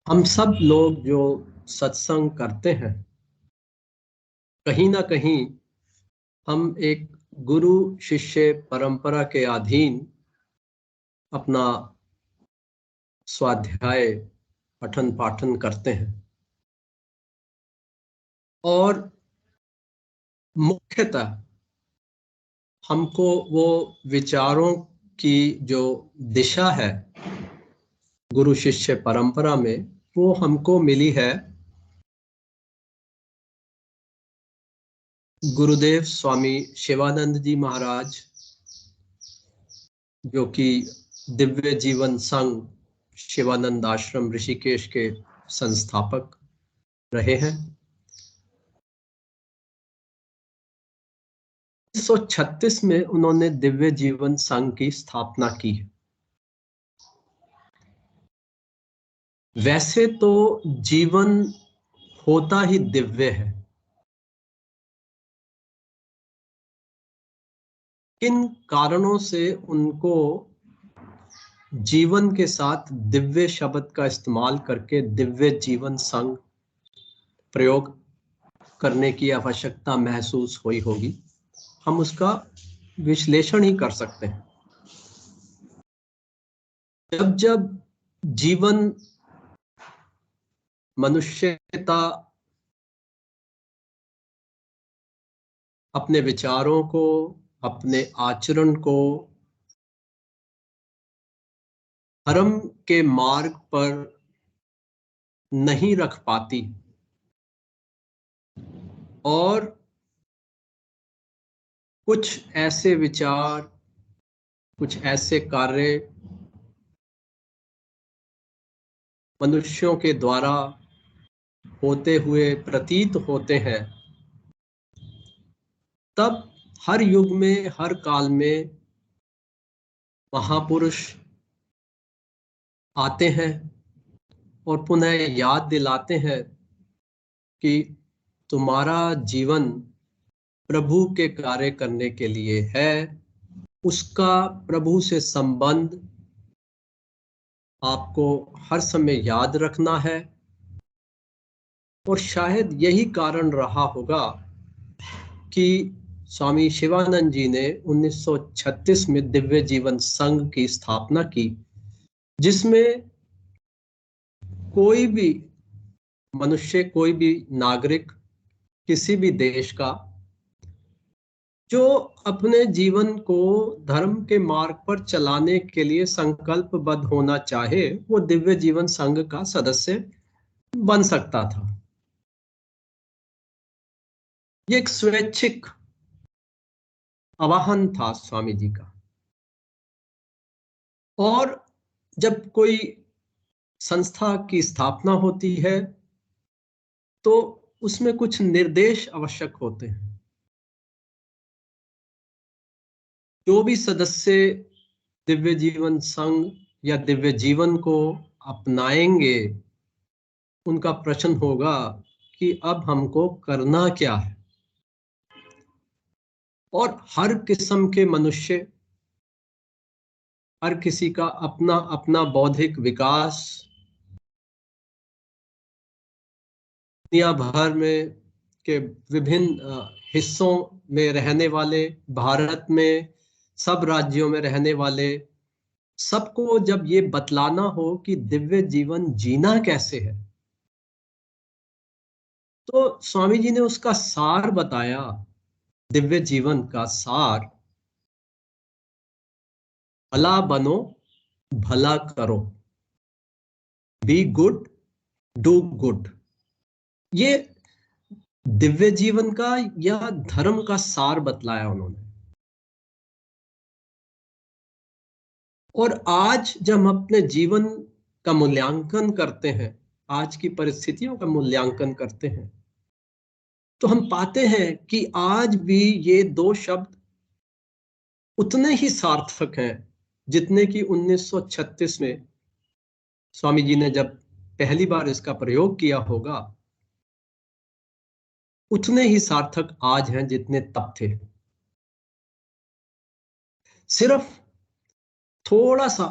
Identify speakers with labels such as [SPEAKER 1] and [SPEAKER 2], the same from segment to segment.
[SPEAKER 1] हम सब लोग जो सत्संग करते हैं, कहीं ना कहीं हम एक गुरु शिष्य परंपरा के अधीन अपना स्वाध्याय पठन पाठन करते हैं। और मुख्यतः हमको वो विचारों की जो दिशा है गुरु शिष्य परंपरा में, वो हमको मिली है गुरुदेव स्वामी शिवानंद जी महाराज, जो कि दिव्य जीवन संघ शिवानंद आश्रम ऋषिकेश के संस्थापक रहे हैं। 1936 में उन्होंने दिव्य जीवन संघ की स्थापना की। वैसे तो जीवन होता ही दिव्य है, किन कारणों से उनको जीवन के साथ दिव्य शब्द का इस्तेमाल करके दिव्य जीवन संघ प्रयोग करने की आवश्यकता महसूस हुई होगी, हम उसका विश्लेषण ही कर सकते हैं। जब जब जीवन मनुष्यता अपने विचारों को, अपने आचरण को धर्म के मार्ग पर नहीं रख पाती और कुछ ऐसे विचार, कुछ ऐसे कार्य मनुष्यों के द्वारा होते हुए प्रतीत होते हैं, तब हर युग में, हर काल में महापुरुष आते हैं और पुनः याद दिलाते हैं कि तुम्हारा जीवन प्रभु के कार्य करने के लिए है, उसका प्रभु से संबंध आपको हर समय याद रखना है। और शायद यही कारण रहा होगा कि स्वामी शिवानंद जी ने 1936 में दिव्य जीवन संघ की स्थापना की, जिसमें कोई भी मनुष्य, कोई भी नागरिक किसी भी देश का जो अपने जीवन को धर्म के मार्ग पर चलाने के लिए संकल्पबद्ध होना चाहे, वो दिव्य जीवन संघ का सदस्य बन सकता था। ये एक स्वैच्छिक आवाहन था स्वामी जी का। और जब कोई संस्था की स्थापना होती है तो उसमें कुछ निर्देश आवश्यक होते हैं। जो भी सदस्य दिव्य जीवन संघ या दिव्य जीवन को अपनाएंगे, उनका प्रश्न होगा कि अब हमको करना क्या है। और हर किस्म के मनुष्य, हर किसी का अपना अपना बौद्धिक विकास, दुनिया भर में के विभिन्न हिस्सों में रहने वाले, भारत में सब राज्यों में रहने वाले सबको जब ये बतलाना हो कि दिव्य जीवन जीना कैसे है, तो स्वामी जी ने उसका सार बताया। दिव्य जीवन का सार: भला बनो, भला करो, बी गुड, डू गुड। ये दिव्य जीवन का या धर्म का सार बतलाया उन्होंने। और आज जब हम अपने जीवन का मूल्यांकन करते हैं, आज की परिस्थितियों का मूल्यांकन करते हैं, तो हम पाते हैं कि आज भी ये दो शब्द उतने ही सार्थक हैं जितने कि 1936 में स्वामी जी ने जब पहली बार इसका प्रयोग किया होगा, उतने ही सार्थक आज हैं जितने तब थे। सिर्फ थोड़ा सा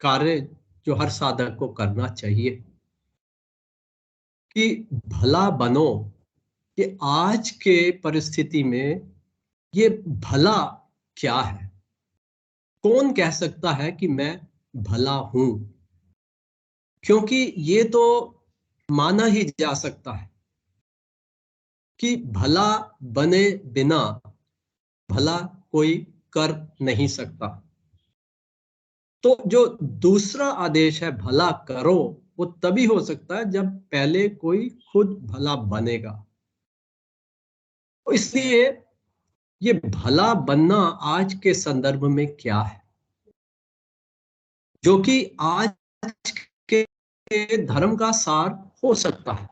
[SPEAKER 1] कार्य जो हर साधक को करना चाहिए कि भला बनो। कि आज के परिस्थिति में ये भला क्या है? कौन कह सकता है कि मैं भला हूं? क्योंकि ये तो माना ही जा सकता है कि भला बने बिना भला कोई कर नहीं सकता। तो जो दूसरा आदेश है भला करो, वो तभी हो सकता है जब पहले कोई खुद भला बनेगा। तो इसलिए ये भला बनना आज के संदर्भ में क्या है, जो कि आज के धर्म का सार हो सकता है।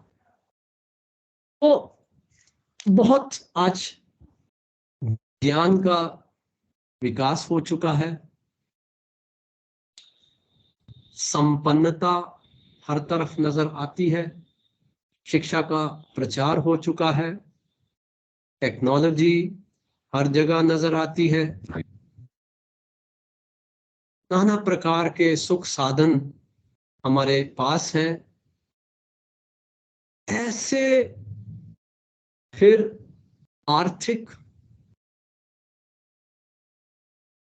[SPEAKER 1] तो बहुत आज ज्ञान का विकास हो चुका है, संपन्नता हर तरफ नजर आती है, शिक्षा का प्रचार हो चुका है, टेक्नोलॉजी हर जगह नजर आती है, नाना प्रकार के सुख साधन हमारे पास हैं। ऐसे फिर आर्थिक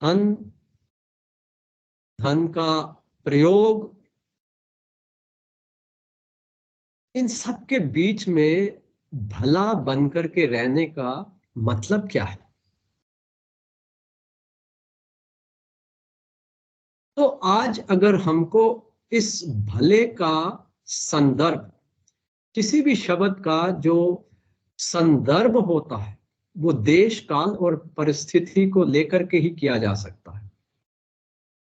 [SPEAKER 1] धन धन का प्रयोग, इन सब के बीच में भला बनकर के रहने का मतलब क्या है? तो आज अगर हमको इस भले का संदर्भ, किसी भी शब्द का जो संदर्भ होता है, वो देश काल और परिस्थिति को लेकर के ही किया जा सकता है।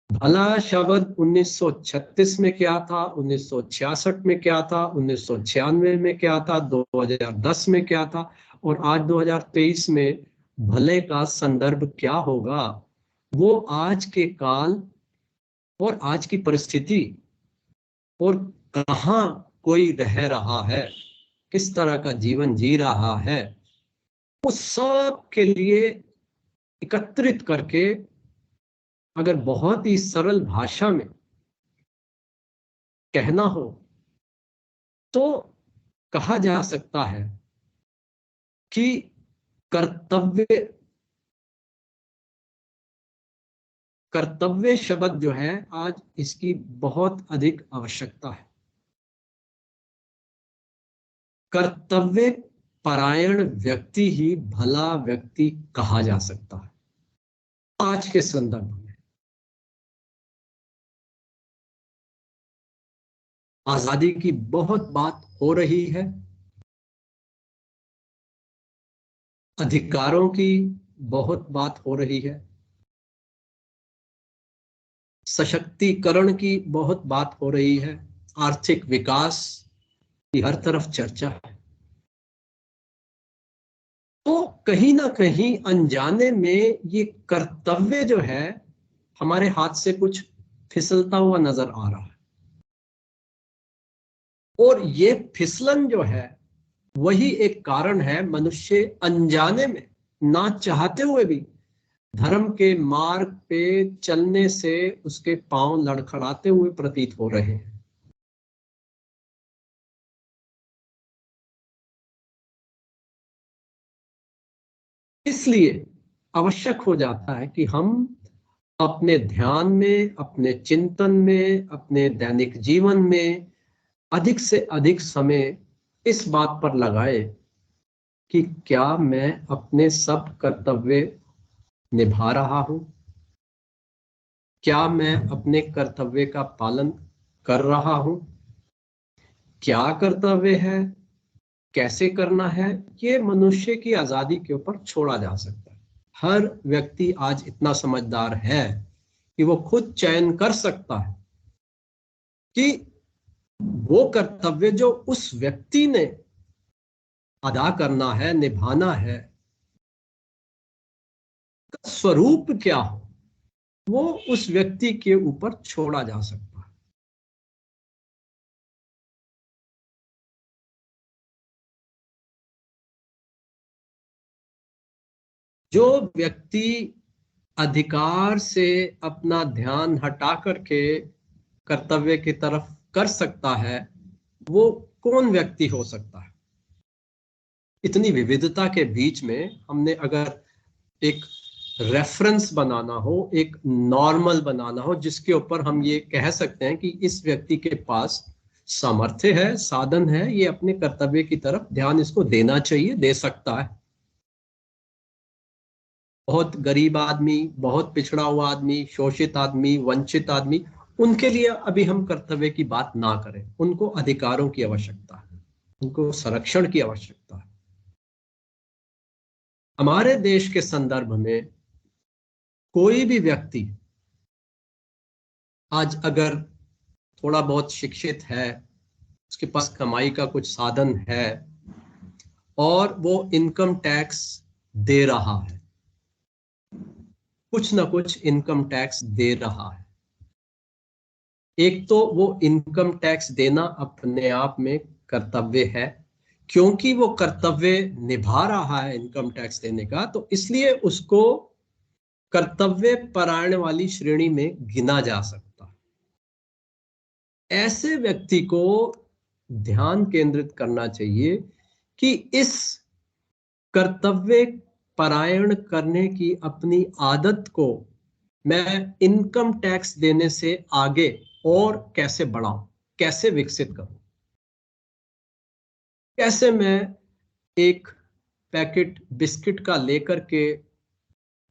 [SPEAKER 1] भला शब्द 1936 में क्या था, 1966 में क्या था, 1996 में क्या था, 2010 में क्या था, और आज 2023 में भले का संदर्भ क्या होगा, वो आज के काल और आज की परिस्थिति और कहाँ कोई रह रहा है, किस तरह का जीवन जी रहा है, उस सब के लिए एकत्रित करके अगर बहुत ही सरल भाषा में कहना हो तो कहा जा सकता है कि कर्तव्य कर्तव्य शब्द जो है, आज इसकी बहुत अधिक आवश्यकता है। कर्तव्य परायण व्यक्ति ही भला व्यक्ति कहा जा सकता है आज के संदर्भ में। आजादी की बहुत बात हो रही है, अधिकारों की बहुत बात हो रही है, सशक्तिकरण की बहुत बात हो रही है, आर्थिक विकास की हर तरफ चर्चा है। तो कहीं ना कहीं अनजाने में ये कर्तव्य जो है हमारे हाथ से कुछ फिसलता हुआ नजर आ रहा है, और ये फिसलन जो है वही एक कारण है मनुष्य अनजाने में, ना चाहते हुए भी धर्म के मार्ग पे चलने से उसके पांव लड़खड़ाते हुए प्रतीत हो रहे हैं। इसलिए आवश्यक हो जाता है कि हम अपने ध्यान में, अपने चिंतन में, अपने दैनिक जीवन में अधिक से अधिक समय इस बात पर लगाए कि क्या मैं अपने सब कर्तव्य निभा रहा हूं, क्या मैं अपने कर्तव्य का पालन कर रहा हूं, क्या कर्तव्य है, कैसे करना है, ये मनुष्य की आजादी के ऊपर छोड़ा जा सकता है। हर व्यक्ति आज इतना समझदार है कि वो खुद चयन कर सकता है कि वो कर्तव्य जो उस व्यक्ति ने अदा करना है, निभाना है, का स्वरूप क्या हो, वो उस व्यक्ति के ऊपर छोड़ा जा सकता है। जो व्यक्ति अधिकार से अपना ध्यान हटा करके कर्तव्य की तरफ कर सकता है, वो कौन व्यक्ति हो सकता है? इतनी विविधता के बीच में हमने अगर एक रेफरेंस बनाना हो, एक नॉर्मल बनाना हो, जिसके ऊपर हम ये कह सकते हैं कि इस व्यक्ति के पास सामर्थ्य है, साधन है, ये अपने कर्तव्य की तरफ ध्यान इसको देना चाहिए, दे सकता है। बहुत गरीब आदमी, बहुत पिछड़ा हुआ आदमी, शोषित आदमी, वंचित आदमी, उनके लिए अभी हम कर्तव्य की बात ना करें। उनको अधिकारों की आवश्यकता है, उनको संरक्षण की आवश्यकता है। हमारे देश के संदर्भ में कोई भी व्यक्ति आज अगर थोड़ा बहुत शिक्षित है, उसके पास कमाई का कुछ साधन है और वो इनकम टैक्स दे रहा है, कुछ ना कुछ इनकम टैक्स दे रहा है। एक तो वो इनकम टैक्स देना अपने आप में कर्तव्य है, क्योंकि वो कर्तव्य निभा रहा है इनकम टैक्स देने का, तो इसलिए उसको कर्तव्य परायण वाली श्रेणी में गिना जा सकता है। ऐसे व्यक्ति को ध्यान केंद्रित करना चाहिए कि इस कर्तव्य परायण करने की अपनी आदत को मैं इनकम टैक्स देने से आगे और कैसे बढ़ाऊं, कैसे विकसित करूं, कैसे मैं एक पैकेट बिस्किट का लेकर के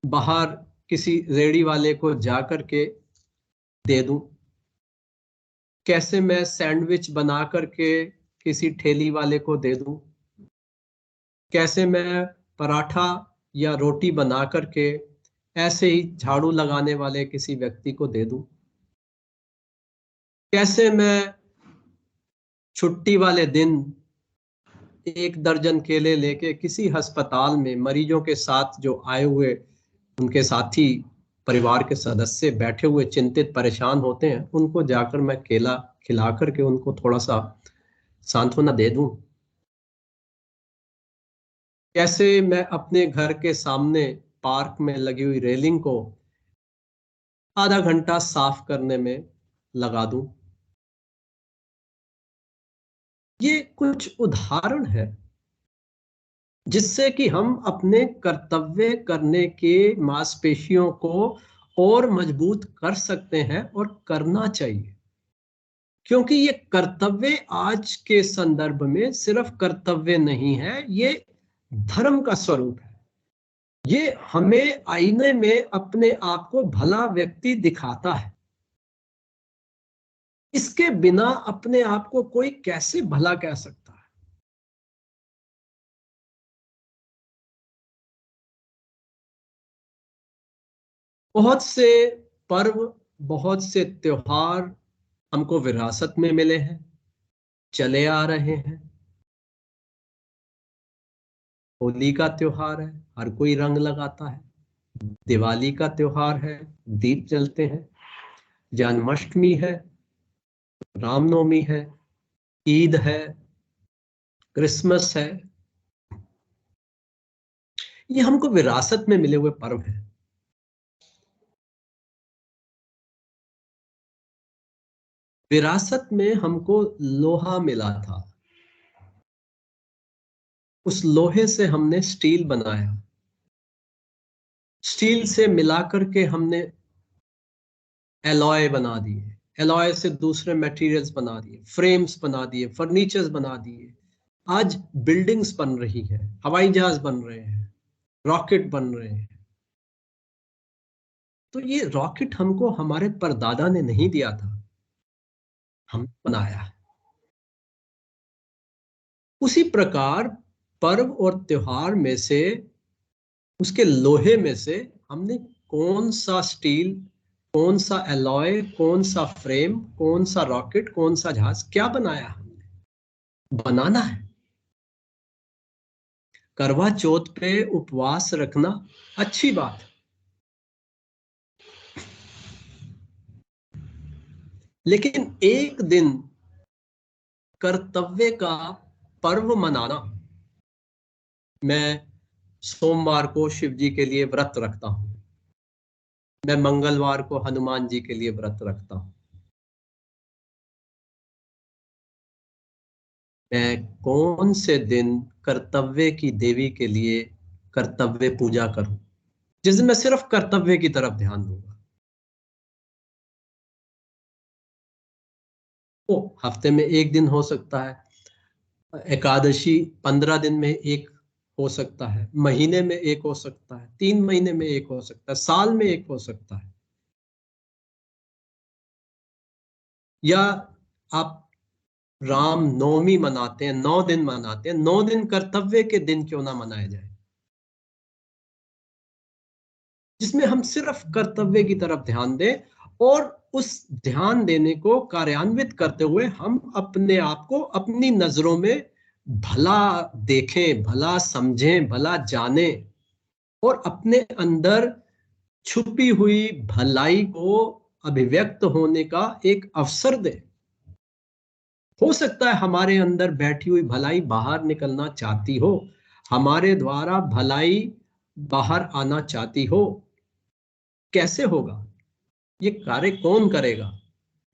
[SPEAKER 1] बाहर किसी रेड़ी वाले को जाकर के दे दूं, कैसे मैं सैंडविच बना करके किसी ठेली वाले को दे दूं, कैसे मैं पराठा या रोटी बना करके ऐसे ही झाड़ू लगाने वाले किसी व्यक्ति को दे दूं, कैसे मैं छुट्टी वाले दिन 1 दर्जन केले लेके किसी अस्पताल में मरीजों के साथ जो आए हुए उनके साथी परिवार के सदस्य बैठे हुए चिंतित परेशान होते हैं, उनको जाकर मैं केला खिला करके उनको थोड़ा सा सांत्वना दे दूं, कैसे मैं अपने घर के सामने पार्क में लगी हुई रेलिंग को आधा घंटा साफ करने में लगा दूं। ये कुछ उदाहरण है जिससे कि हम अपने कर्तव्य करने के मांसपेशियों को और मजबूत कर सकते हैं, और करना चाहिए, क्योंकि ये कर्तव्य आज के संदर्भ में सिर्फ कर्तव्य नहीं है, ये धर्म का स्वरूप है। ये हमें आईने में अपने आप को भला व्यक्ति दिखाता है। इसके बिना अपने आप को कोई कैसे भला कह सकता है? बहुत से पर्व, बहुत से त्योहार हमको विरासत में मिले हैं, चले आ रहे हैं। होली का त्योहार है, हर कोई रंग लगाता है। दिवाली का त्योहार है, दीप जलते हैं। जन्माष्टमी है, रामनवमी है, ईद है, क्रिसमस है। ये हमको विरासत में मिले हुए पर्व हैं। विरासत में हमको लोहा मिला था, उस लोहे से हमने स्टील बनाया, स्टील से मिलाकर के हमने एलॉय बना दिए, एलॉय से दूसरे मटेरियल्स बना दिए, फ्रेम्स बना दिए, फर्नीचर्स बना दिए। आज बिल्डिंग्स बन रही है, हवाई जहाज बन रहे हैं, रॉकेट बन रहे हैं। तो ये रॉकेट हमको हमारे परदादा ने नहीं दिया था, हम बनाया है। उसी प्रकार पर्व और त्योहार में से, उसके लोहे में से हमने कौन सा स्टील, कौन सा एलॉय, कौन सा फ्रेम, कौन सा रॉकेट, कौन सा जहाज, क्या बनाया हमने? बनाना है। करवा चौथ पे उपवास रखना अच्छी बात है, लेकिन एक दिन कर्तव्य का पर्व मनाना, मैं सोमवार को शिव जी के लिए व्रत रखता हूं, मैं मंगलवार को हनुमान जी के लिए व्रत रखता हूं, मैं कौन से दिन कर्तव्य की देवी के लिए कर्तव्य पूजा करूं, जिस दिन मैं सिर्फ कर्तव्य की तरफ ध्यान दूंगा। वो हफ्ते में एक दिन हो सकता है, एकादशी 15 दिन में एक हो सकता है, महीने में एक हो सकता है, 3 महीने में एक हो सकता है, साल में एक हो सकता है। या आप राम नवमी मनाते हैं, 9 दिन मनाते हैं, 9 दिन कर्तव्य के दिन क्यों ना मनाए जाए, जिसमें हम सिर्फ कर्तव्य की तरफ ध्यान दें, और उस ध्यान देने को कार्यान्वित करते हुए हम अपने आप को अपनी नजरों में भला देखें, भला समझें, भला जानें, और अपने अंदर छुपी हुई भलाई को अभिव्यक्त होने का एक अवसर दें। हो सकता है हमारे अंदर बैठी हुई भलाई बाहर निकलना चाहती हो, हमारे द्वारा भलाई बाहर आना चाहती हो। कैसे होगा ये कार्य, कौन करेगा?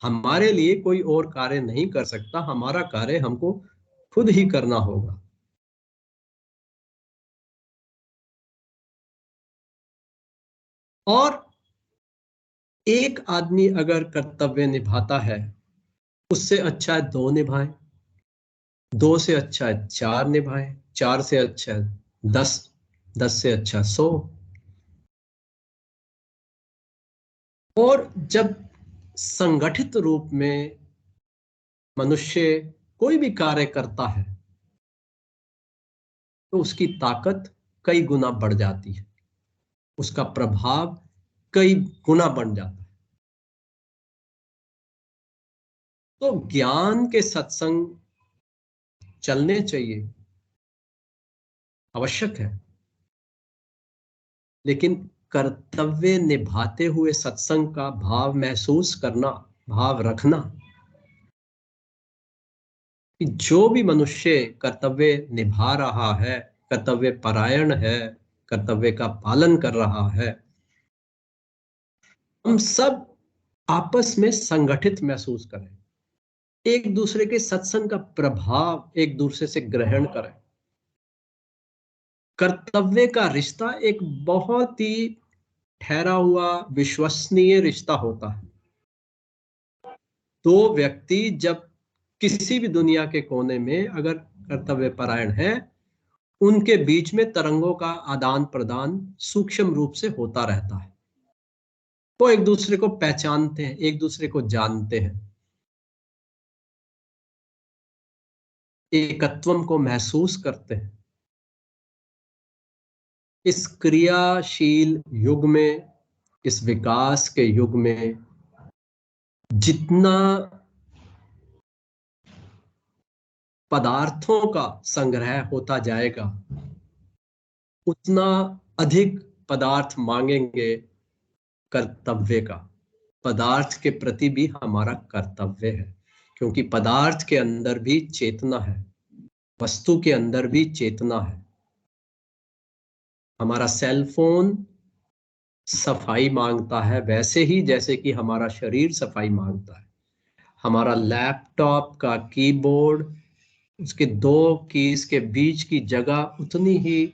[SPEAKER 1] हमारे लिए कोई और कार्य नहीं कर सकता, हमारा कार्य हमको खुद ही करना होगा। और एक आदमी अगर कर्तव्य निभाता है, उससे अच्छा है दो निभाएं, दो से अच्छा है चार निभाएं, चार से अच्छा है 10, 10 से अच्छा 100। और जब संगठित रूप में मनुष्य कोई भी कार्य करता है, तो उसकी ताकत कई गुना बढ़ जाती है, उसका प्रभाव कई गुना बढ़ जाता है। तो ज्ञान के सत्संग चलने चाहिए, आवश्यक है, लेकिन कर्तव्य निभाते हुए सत्संग का भाव महसूस करना, भाव रखना, कि जो भी मनुष्य कर्तव्य निभा रहा है, कर्तव्य परायण है, कर्तव्य का पालन कर रहा है, हम सब आपस में संगठित महसूस करें, एक दूसरे के सत्संग का प्रभाव एक दूसरे से ग्रहण करें। कर्तव्य का रिश्ता एक बहुत ही ठहरा हुआ विश्वसनीय रिश्ता होता है। दो व्यक्ति जब किसी भी दुनिया के कोने में अगर कर्तव्य परायण है, उनके बीच में तरंगों का आदान प्रदान सूक्ष्म रूप से होता रहता है। वो एक दूसरे को पहचानते हैं, एक दूसरे को जानते हैं, एकत्वम को महसूस करते हैं। इस क्रियाशील युग में, इस विकास के युग में, जितना पदार्थों का संग्रह होता जाएगा, उतना अधिक पदार्थ मांगेंगे कर्तव्य का। पदार्थ के प्रति भी हमारा कर्तव्य है, क्योंकि पदार्थ के अंदर भी चेतना है, वस्तु के अंदर भी चेतना है। हमारा सेल फोन सफाई मांगता है, वैसे ही जैसे कि हमारा शरीर सफाई मांगता है। हमारा लैपटॉप का कीबोर्ड, उसके दो कीज के बीच की जगह उतनी ही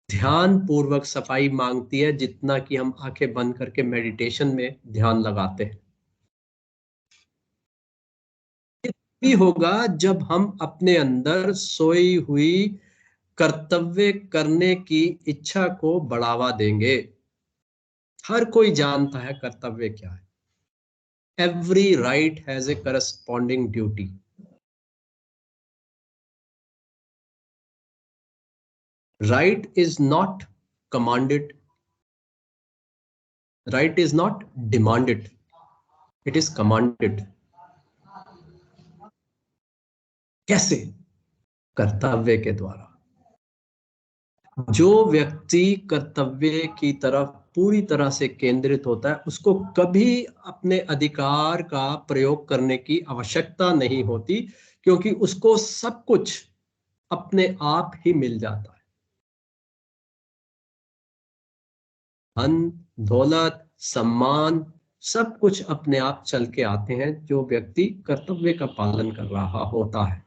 [SPEAKER 1] ध्यान पूर्वक सफाई मांगती है, जितना कि हम आंखें बंद करके मेडिटेशन में ध्यान लगाते हैं। भी होगा जब हम अपने अंदर सोई हुई कर्तव्य करने की इच्छा को बढ़ावा देंगे। हर कोई जानता है कर्तव्य क्या है। Every right has a corresponding duty. Right is not commanded, right is not demanded, it is commanded. कैसे? कर्तव्य के द्वारा। जो व्यक्ति कर्तव्य की तरफ पूरी तरह से केंद्रित होता है, उसको कभी अपने अधिकार का प्रयोग करने की आवश्यकता नहीं होती, क्योंकि उसको सब कुछ अपने आप ही मिल जाता है। धन, दौलत, सम्मान, सब कुछ अपने आप चल के आते हैं, जो व्यक्ति कर्तव्य का पालन कर रहा होता है।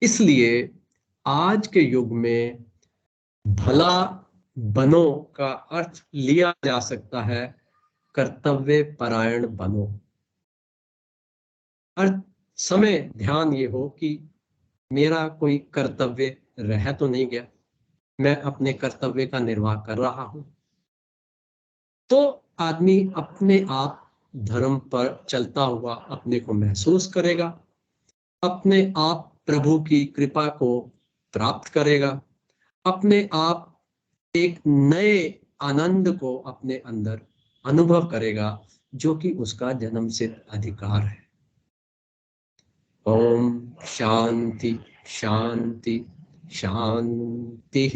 [SPEAKER 1] इसलिए आज के युग में भला बनो का अर्थ लिया जा सकता है कर्तव्य परायण बनो। हर समय ध्यान ये हो कि मेरा कोई कर्तव्य रह तो नहीं गया, मैं अपने कर्तव्य का निर्वाह कर रहा हूं। तो आदमी अपने आप धर्म पर चलता हुआ अपने को महसूस करेगा, अपने आप प्रभु की कृपा को प्राप्त करेगा, अपने आप एक नए आनंद को अपने अंदर अनुभव करेगा, जो कि उसका जन्मसिद्ध अधिकार है। ओम शांति शांति शांति।